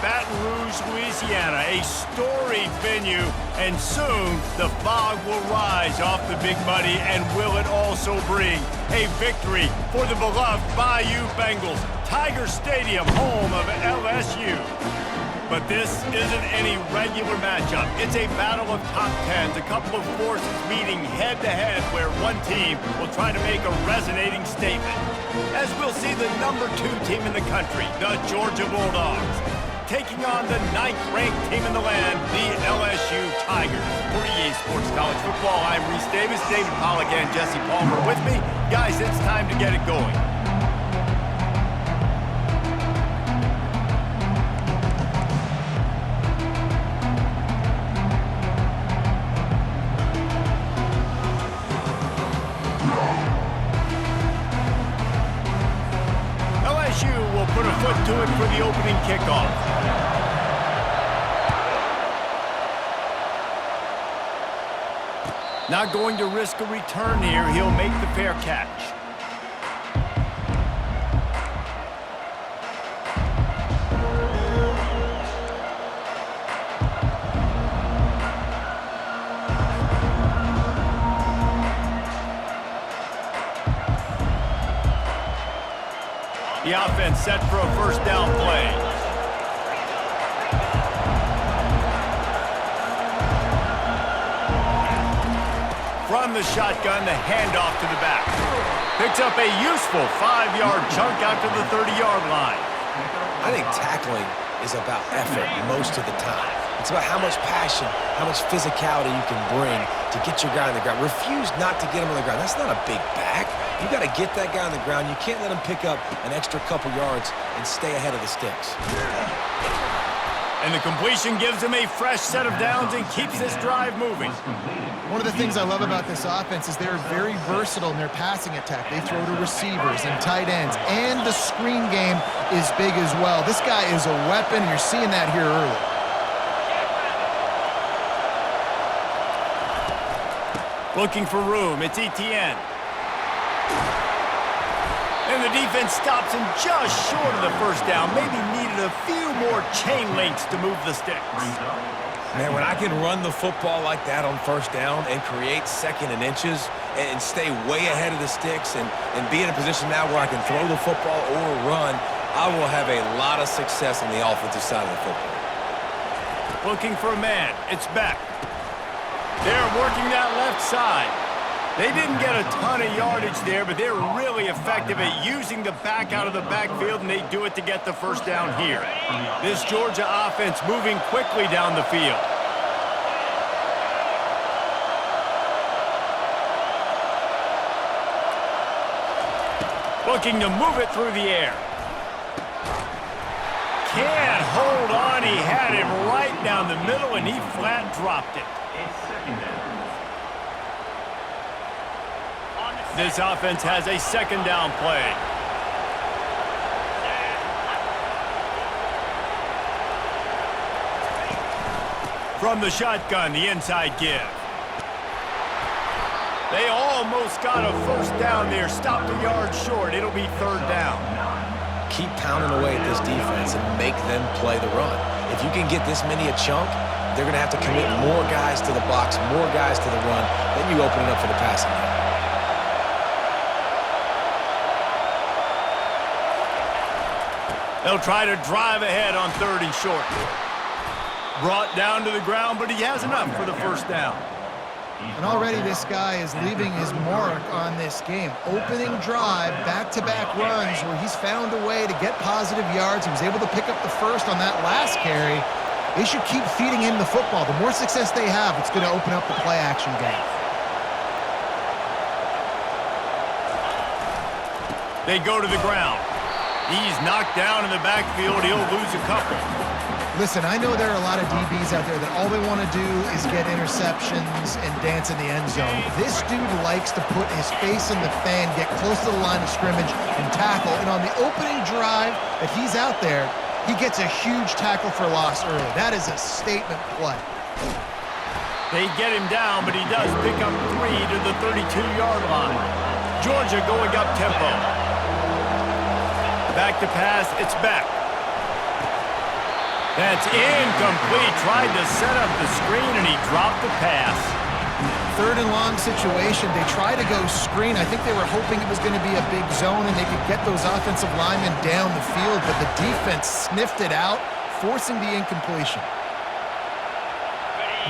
Baton Rouge, Louisiana, a storied venue, and soon the fog will rise off the Big Muddy, and will it also bring a victory for the beloved Bayou Bengals, Tiger Stadium, home of LSU. But this isn't any regular matchup. It's a battle of top tens, a couple of forces meeting head-to-head where one team will try to make a resonating statement. As we'll see the number 2 team in the country, the Georgia Bulldogs, taking on the 9th-ranked team in the land, the LSU Tigers. For EA Sports College Football, I'm Reese Davis, David Pollack, and Jesse Palmer with me. Guys, it's time to get it going. Put a foot to it for the opening kickoff. Not going to risk a return here. He'll make the fair catch. The offense set for a first down play. From the shotgun, the handoff to the back. Picks up a useful 5-yard chunk out to the 30-yard line. I think tackling is about effort most of the time. It's about how much passion, how much physicality you can bring to get your guy on the ground. Refuse not to get him on the ground. That's not a big back. You got to get that guy on the ground. You can't let him pick up an extra couple yards and stay ahead of the sticks. And the completion gives him a fresh set of downs and keeps this drive moving. One of the things I love about this offense is they're very versatile in their passing attack. They throw to receivers and tight ends, and the screen game is big as well. This guy is a weapon. You're seeing that here early. Looking for room. It's Etienne. And the defense stops him just short of the first down. Maybe needed a few more chain links to move the sticks. Man, when I can run the football like that on first down and create second and inches and stay way ahead of the sticks and be in a position now where I can throw the football or run, I will have a lot of success on the offensive side of the football. Looking for a man. It's Beck. They're working that left side. They didn't get a ton of yardage there, but they're really effective at using the back out of the backfield, and they do it to get the first down here. This Georgia offense moving quickly down the field. Looking to move it through the air. Can't hold on. He had him right down the middle, and he flat dropped it. This offense has a second down play. From the shotgun, the inside give. They almost got a first down there. Stopped a yard short. It'll be third down. Keep pounding away at this defense and make them play the run. If you can get this many a chunk, they're going to have to commit more guys to the box, more guys to the run. Then you open it up for the passing game. They'll try to drive ahead on 3rd and short. Brought down to the ground, but he has enough for the first down. And already this guy is leaving his mark on this game. Opening drive, back-to-back runs where he's found a way to get positive yards. He was able to pick up the first on that last carry. They should keep feeding him the football. The more success they have, it's going to open up the play-action game. They go to the ground. He's knocked down in the backfield. He'll lose a couple. Listen, I know there are a lot of DBs out there that all they want to do is get interceptions and dance in the end zone. This dude likes to put his face in the fan, get close to the line of scrimmage, and tackle. And on the opening drive that he's out there, he gets a huge tackle for loss early. That is a statement play. They get him down, but he does pick up 3 to the 32-yard line. Georgia going up tempo. Back to pass, it's back. That's incomplete. Tried to set up the screen, and he dropped the pass. Third and long situation. They try to go screen. I think they were hoping it was going to be a big zone and they could get those offensive linemen down the field, but the defense sniffed it out, forcing the incompletion.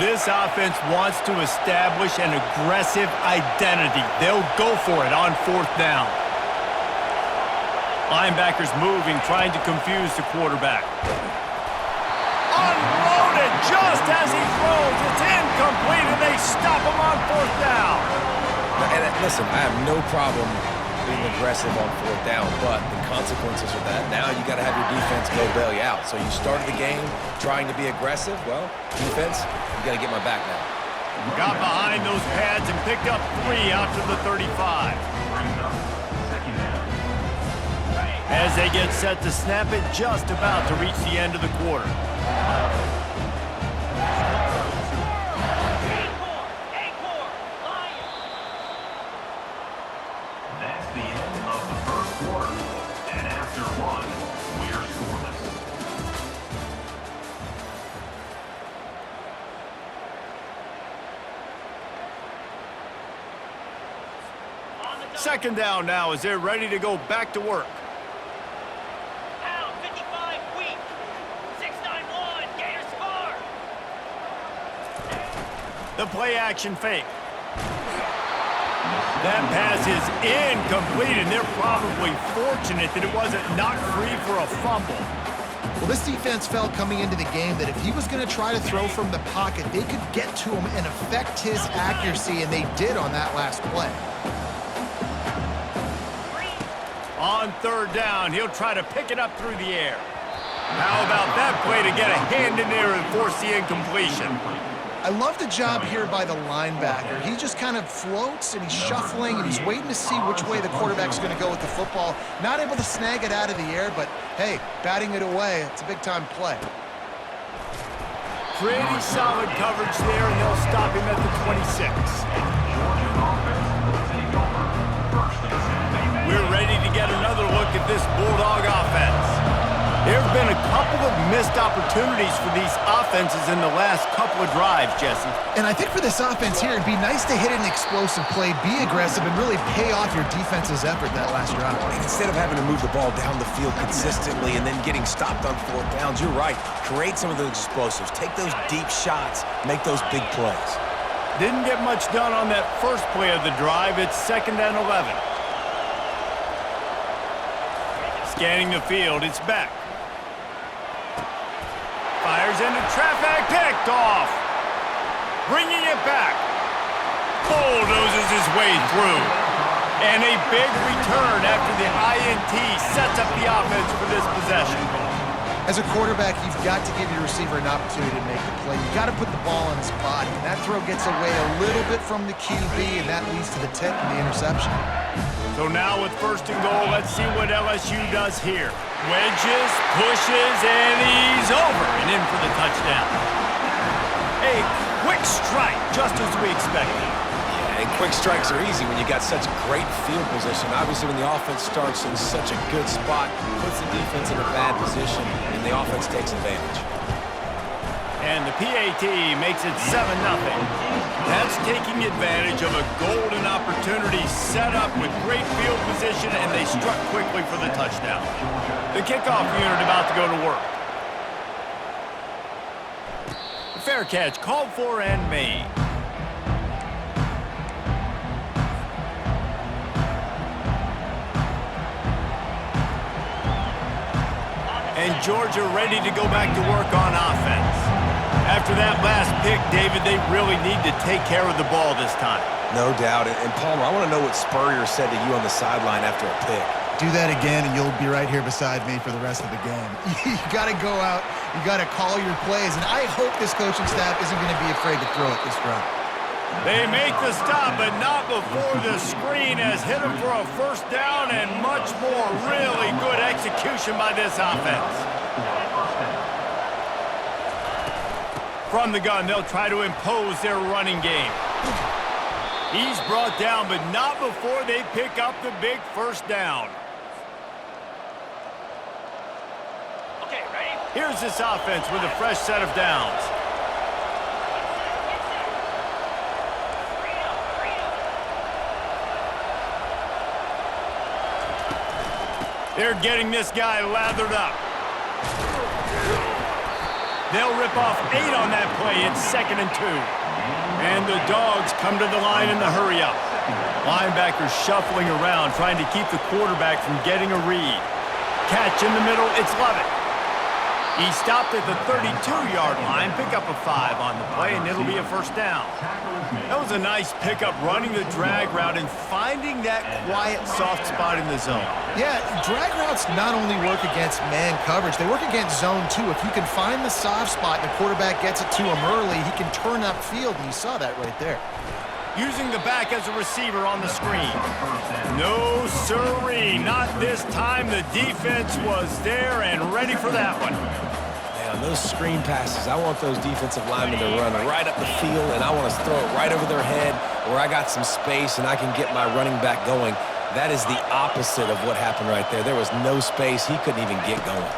This offense wants to establish an aggressive identity. They'll go for it on fourth down. Linebackers moving, trying to confuse the quarterback. Unloaded just as he throws. It's incomplete, and they stop him on fourth down. And listen, I have no problem being aggressive on fourth down, but the consequences of that, now you got to have your defense go bail you out. So you started the game trying to be aggressive. Well, defense, you got to get my back now. Got behind those pads and picked up 3 out to the 35. As they get set to snap it, just about to reach the end of the quarter. That's the end of the first quarter. And after one, we're scoreless. Second down now as they're ready to go back to work. Pound 55 weak. 691. Gators score. The play action fake. That pass is incomplete, and they're probably fortunate that it wasn't knocked free for a fumble. Well, this defense felt coming into the game that if he was going to try to throw from the pocket, they could get to him and affect his accuracy, and they did on that last play. On third down, he'll try to pick it up through the air. How about that play to get a hand in there and force the incompletion? I love the job here by the linebacker. He just kind of floats, and he's shuffling, and he's waiting to see which way the quarterback's going to go with the football. Not able to snag it out of the air, but, hey, batting it away, it's a big-time play. Pretty solid coverage there, and they'll stop him at the 26. We're ready to get another look at this Bulldog offense. There have been a couple of missed opportunities for these offenses in the last couple of drives, Jesse. And I think for this offense here, it'd be nice to hit an explosive play, be aggressive, and really pay off your defense's effort that last drive. And instead of having to move the ball down the field consistently and then getting stopped on fourth downs, you're right. Create some of those explosives. Take those deep shots. Make those big plays. Didn't get much done on that first play of the drive. It's 2nd and 11. Scanning the field, it's Beck. Fires into traffic, picked off. Bringing it back. Bulldozes his way through. And a big return after the INT sets up the offense for this possession. As a quarterback, you've got to give your receiver an opportunity to make the play. You've got to put the ball on his body. And that throw gets away a little bit from the QB, and that leads to the tip and the interception. So now with 1st and goal, let's see what LSU does here. Wedges, pushes, and he's over and in for the touchdown. A quick strike, just as we expected. Yeah, and quick strikes are easy when you got such great field position. Obviously, when the offense starts in such a good spot, puts the defense in a bad position, and the offense takes advantage. And the PAT makes it 7-0. That's taking advantage of a golden opportunity set up with great field position, and they struck quickly for the touchdown. The kickoff unit about to go to work. Fair catch called for and made. And Georgia ready to go back to work on offense. After that last pick, David, they really need to take care of the ball this time. No doubt. And Palmer, I want to know what Spurrier said to you on the sideline after a pick. Do that again, and you'll be right here beside me for the rest of the game. You got to go out. You got to call your plays, and I hope this coaching staff isn't going to be afraid to throw it this round. They make the stop, but not before the screen has hit them for a 1st down and much more. Really good execution by this offense. From the gun, they'll try to impose their running game. He's brought down, but not before they pick up the big 1st down. Okay, ready? Here's this offense with a fresh set of downs. They're getting this guy lathered up. They'll rip off 8 on that play. It's 2nd and 2. And the Dogs come to the line in the hurry-up. Linebackers shuffling around, trying to keep the quarterback from getting a read. Catch in the middle, it's Levitt. He stopped at the 32-yard line, pick up a 5 on the play, and it'll be a first down. That was a nice pickup, running the drag route and finding that quiet, soft spot in the zone. Yeah, drag routes not only work against man coverage, they work against zone too. If you can find the soft spot and the quarterback gets it to him early, he can turn upfield, and you saw that right there. Using the back as a receiver on the screen. No siree, not this time. The defense was there and ready for that one. Man, on those screen passes, I want those defensive linemen to run right up the field, and I want to throw it right over their head where I got some space and I can get my running back going. That is the opposite of what happened right there. There was no space. He couldn't even get going.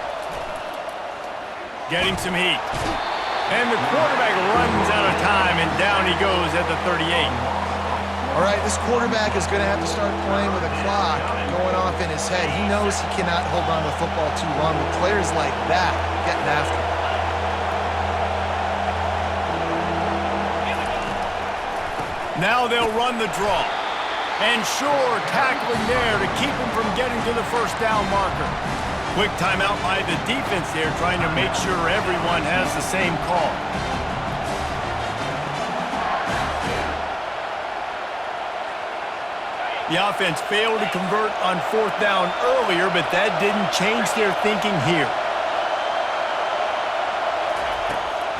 Getting some heat. And the quarterback runs out of time, and down he goes at the 38. All right, this quarterback is going to have to start playing with a clock going off in his head. He knows he cannot hold on to the football too long with players like that getting after him. Now they'll run the draw. And sure, tackling there to keep him from getting to the first down marker. Quick timeout by the defense there, trying to make sure everyone has the same call. The offense failed to convert on 4th down earlier, but that didn't change their thinking here.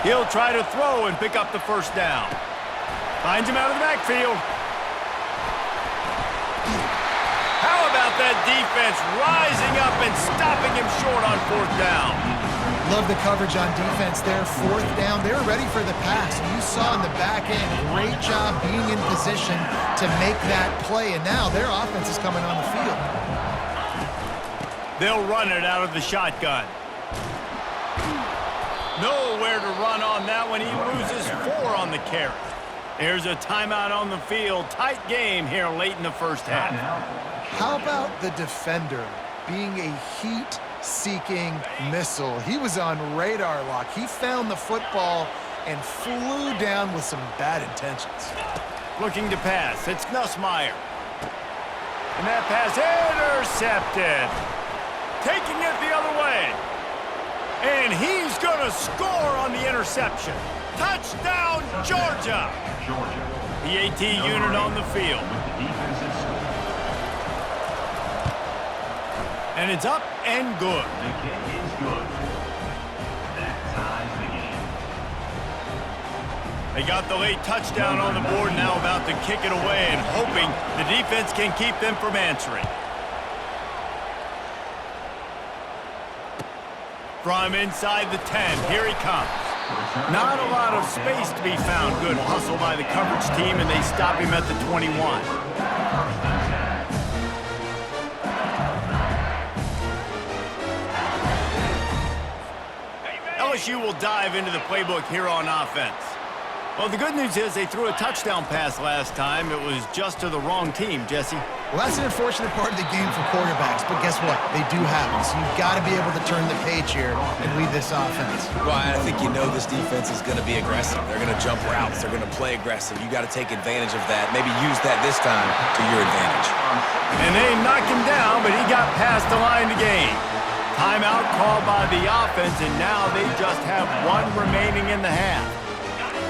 He'll try to throw and pick up the first down. Finds him out of the backfield. How about that defense rising up and stopping him short on 4th down? Love the coverage on defense there. 4th down, they were ready for the pass. You saw in the back end, great job being in position to make that play, and now their offense is coming on the field. They'll run it out of the shotgun. Nowhere to run on that one. He loses 4 on the carry. There's a timeout on the field. Tight game here late in the first half. How about the defender being a heat-seeking missile? He was on radar lock. He found the football and flew down with some bad intentions. Looking to pass. It's Nussmeier. And that pass intercepted. Taking it the other way. And he's going to score on the interception. Touchdown, Georgia! The AT unit on the field. And it's up and good. The kick is good. That ties the game. They got the late touchdown on the board, now about to kick it away and hoping the defense can keep them from answering. From inside the 10, here he comes. Not a lot of space to be found. Good hustle by the coverage team, and they stop him at the 21. LSU will dive into the playbook here on offense. Well, the good news is they threw a touchdown pass last time. It was just to the wrong team, Jesse. Well, that's an unfortunate part of the game for quarterbacks, but guess what? They do happen, so you've got to be able to turn the page here and lead this offense. Well, I think you know this defense is going to be aggressive. They're going to jump routes. They're going to play aggressive. You got to take advantage of that. Maybe use that this time to your advantage. And they knocked him down, but he got past the line to gain. Timeout called by the offense, and now they just have 1 remaining in the half.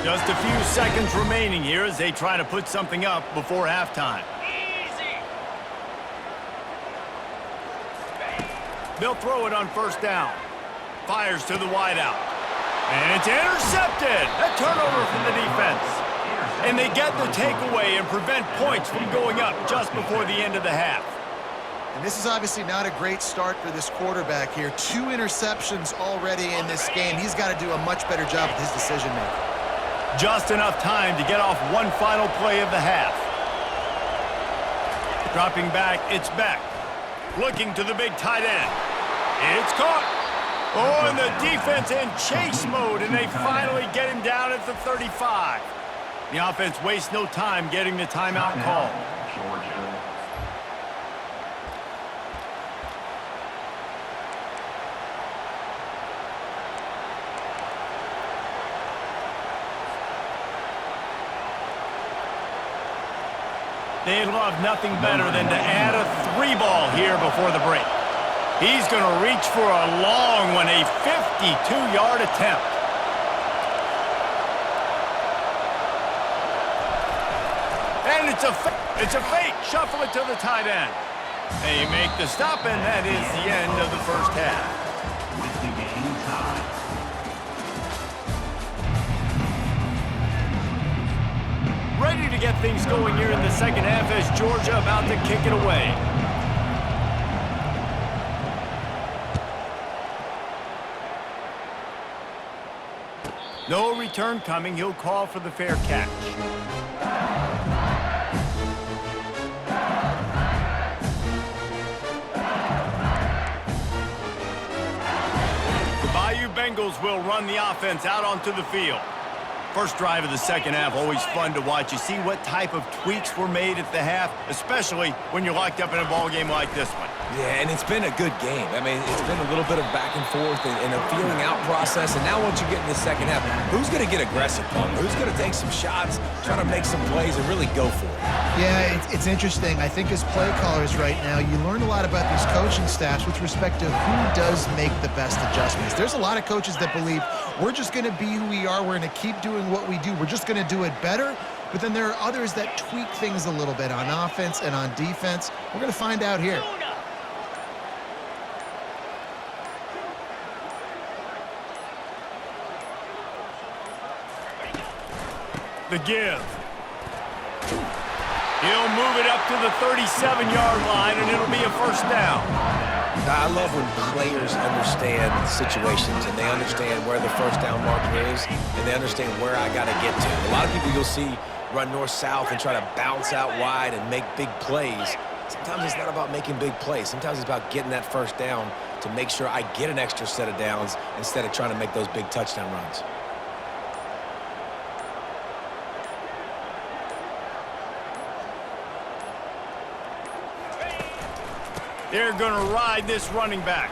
Just a few seconds remaining here as they try to put something up before halftime. Easy. They'll throw it on 1st down. Fires to the wideout. And it's intercepted. A turnover from the defense. And they get the takeaway and prevent points from going up just before the end of the half. And this is obviously not a great start for this quarterback here. 2 interceptions already in this game. He's got to do a much better job with his decision-making. Just enough time to get off 1 final play of the half. Dropping back, it's Beck. Looking to the big tight end. It's caught. Oh, and the defense in chase mode, and they finally get him down at the 35. The offense wastes no time getting the timeout call. Georgia. They'd love nothing better than to add a 3-ball here before the break. He's going to reach for a long one, a 52-yard attempt. And it's a fake. Shuffle it to the tight end. They make the stop, and that is the end of the first half. With the game tied. Ready to get things going here in the second half as Georgia about to kick it away. No return coming. He'll call for the fair catch. The Bayou Bengals will run the offense out onto the field. First drive of the second half, always fun to watch. You see what type of tweaks were made at the half, especially when you're locked up in a ball game like this one. Yeah, and it's been a good game. I mean, it's been a little bit of back and forth and a feeling out process. And now once you get in the second half, who's going to get aggressive, Palmer? Who's going to take some shots, try to make some plays, and really go for it? Yeah, it's interesting. I think as play callers right now, you learn a lot about these coaching staffs with respect to who does make the best adjustments. There's a lot of coaches that believe we're just going to be who we are. We're going to keep doing what we do. We're just going to do it better. But then there are others that tweak things a little bit on offense and on defense. We're going to find out here. The give. He'll move it up to the 37-yard line, and it'll be a first down. Now, I love when players understand situations and they understand where the first down marker is and they understand where I got to get to. A lot of people you'll see run north-south and try to bounce out wide and make big plays. Sometimes it's not about making big plays. Sometimes it's about getting that first down to make sure I get an extra set of downs instead of trying to make those big touchdown runs. They're going to ride this running back.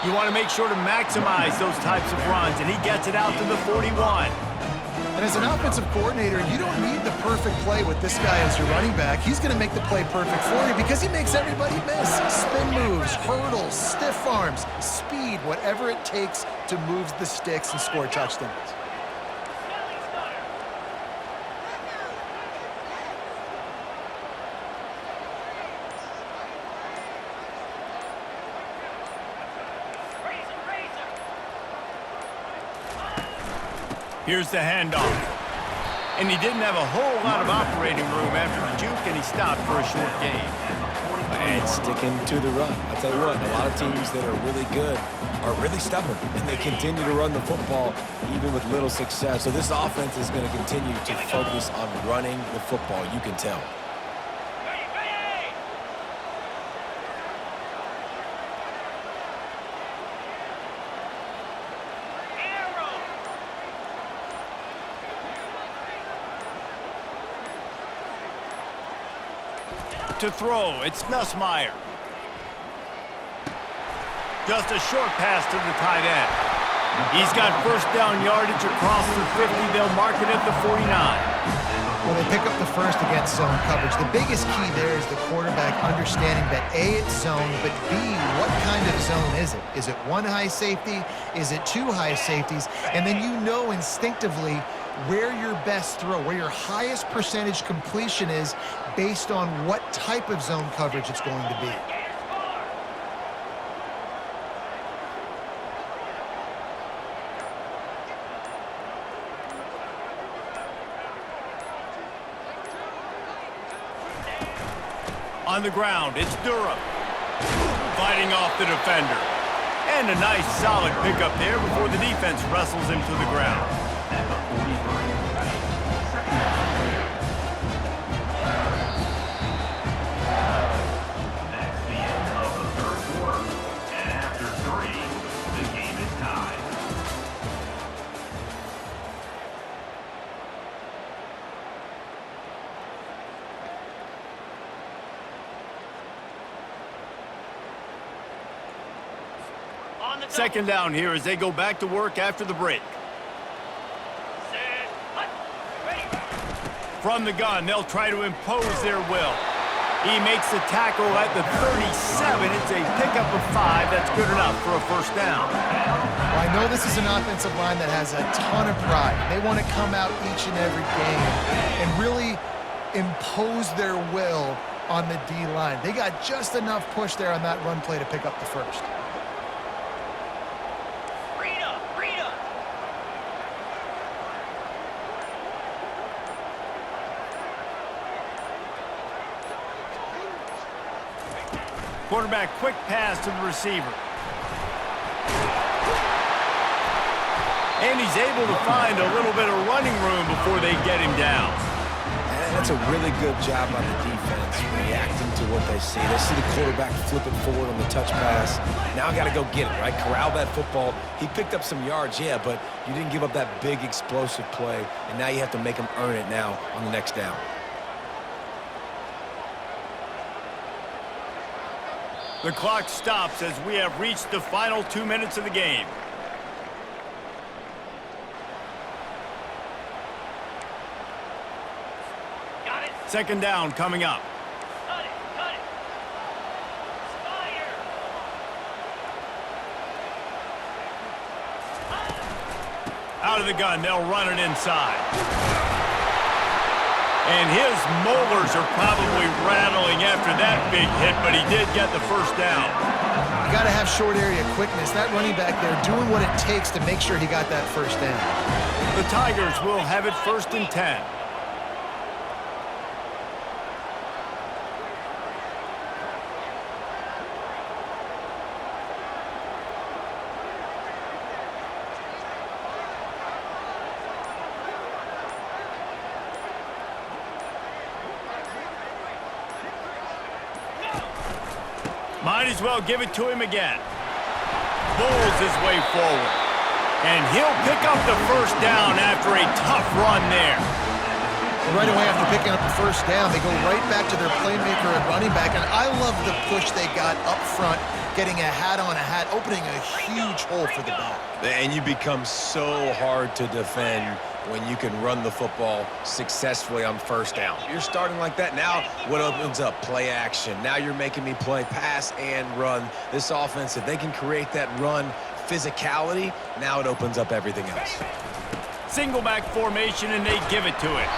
You want to make sure to maximize those types of runs, and he gets it out to the 41. And as an offensive coordinator, you don't need the perfect play with this guy as your running back. He's going to make the play perfect for you because he makes everybody miss. Spin moves, hurdles, stiff arms, speed, whatever it takes to move the sticks and score touchdowns. Here's the handoff. And he didn't have a whole lot of operating room after the juke, and he stopped for a short gain. And sticking to the run. I'll tell you what, a lot of teams that are really good are really stubborn, and they continue to run the football even with little success. So this offense is going to continue to focus on running the football, you can tell. To throw, it's Nussmeier. Just a short pass to the tight end. He's got first down yardage across the 50. They'll mark it at the 49. Well, they pick up the first against zone coverage. The biggest key there is the quarterback understanding that A, it's zone, but B, what kind of zone is it? Is it one high safety? Is it two high safeties? And then you know instinctively where your best throw, where your highest percentage completion is based on what type of zone coverage it's going to be. On the ground, it's Durham. Fighting off the defender. And a nice solid pickup there before the defense wrestles him to the ground. At the 43. That's the end of the third quarter. And after 3, on the double. Second down here as they go back to work after the break. Set. Hut. Ready. From the gun, they'll try to impose their will. He makes the tackle at the 37. It's a pickup of 5. That's good enough for a first down. Well, I know this is an offensive line that has a ton of pride. They want to come out each and every game and really impose their will on the D-line. They got just enough push there on that run play to pick up the first. Rita. Rita. Quarterback quick pass to the receiver. And he's able to find a little bit of running room before they get him down. And that's a really good job by the defense, reacting to what they see. They see the quarterback flip it forward on the touch pass. Now got to go get it, right? Corral that football. He picked up some yards, yeah, but you didn't give up that big explosive play, and now you have to make him earn it now on the next down. The clock stops as we have reached the final 2 minutes of the game. Got it. Second down coming up. Cut it. Cut it. Fire. Out of the gun, they'll run it inside. And his molars are probably rattling after that big hit, but he did get the first down. You got to have short area quickness. That running back there doing what it takes to make sure he got that first down. The Tigers will have it 1st and 10. Might as well give it to him again. Bulls his way forward. And he'll pick up the first down after a tough run there. Right away after picking up the first down, they go right back to their playmaker at running back. And I love the push they got up front, getting a hat on a hat, opening a huge hole for the back. And you become so hard to defend when you can run the football successfully on first down. You're starting like that. Now what opens up? Play action. Now you're making me play pass and run. This offense, if they can create that run physicality, now it opens up everything else. Single back formation, and they give it to it.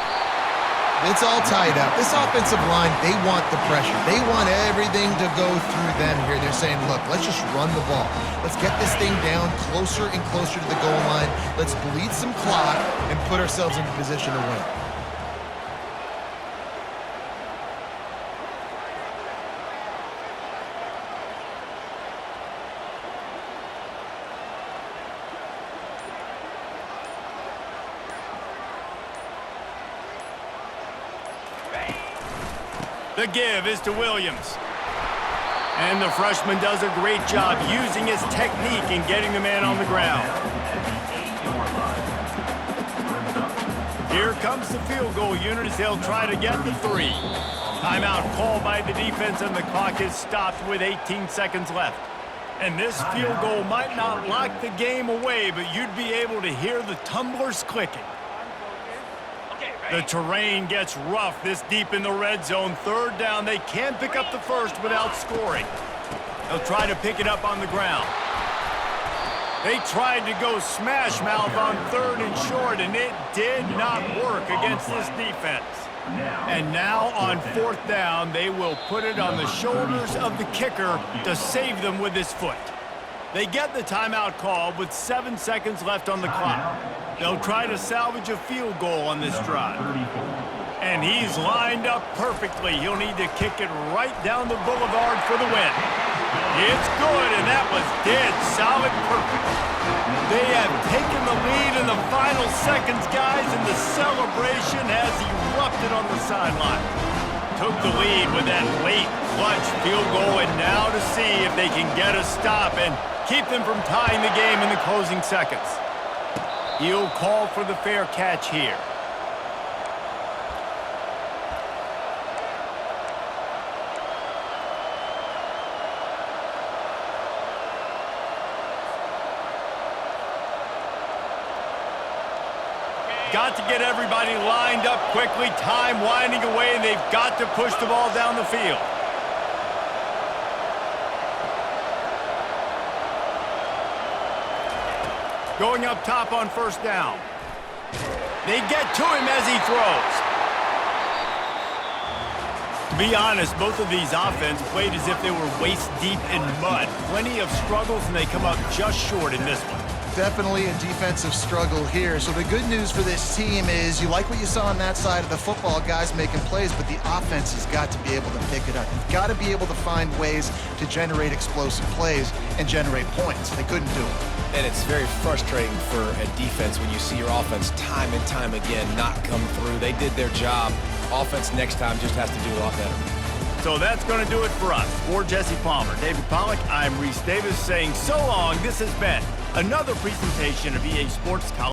It's all tied up. This offensive line, they want the pressure. They want everything to go through them here. They're saying, look, let's just run the ball. Let's get this thing down closer and closer to the goal line. Let's bleed some clock and put ourselves into position to win. The give is to Williams. And the freshman does a great job using his technique and getting the man on the ground. Here comes the field goal unit as they'll try to get the 3. Timeout called by the defense, and the clock is stopped with 18 seconds left. And this field goal might not lock the game away, but you'd be able to hear the tumblers clicking. The terrain gets rough this deep in the red zone. Third down, they can pick up the first without scoring. They'll try to pick it up on the ground. They tried to go smash mouth on 3rd and short, and it did not work against this defense. And now on 4th down, they will put it on the shoulders of the kicker to save them with his foot. They get the timeout call with 7 seconds left on the clock. They'll try to salvage a field goal on this drive. And he's lined up perfectly. He'll need to kick it right down the boulevard for the win. It's good, and that was dead solid perfect. They have taken the lead in the final seconds, guys, and the celebration has erupted on the sideline. Took the lead with that late clutch field goal, and now to see if they can get a stop and keep them from tying the game in the closing seconds. He'll call for the fair catch here. got to get everybody lined up quickly, time winding away, and they've got to push the ball down the field. Going up top on first down. They get to him as he throws. To be honest, both of these offenses played as if they were waist-deep in mud. Plenty of struggles, and they come up just short in this one. Definitely a defensive struggle here. So the good news for this team is you like what you saw on that side of the football, guys making plays, but the offense has got to be able to pick it up. You've got to be able to find ways to generate explosive plays and generate points. They couldn't do it. And it's very frustrating for a defense when you see your offense time and time again not come through. They did their job. Offense next time just has to do a lot better. So that's going to do it for us. For Jesse Palmer, David Pollack, I'm Reese Davis saying so long. This has been another presentation of EA Sports College.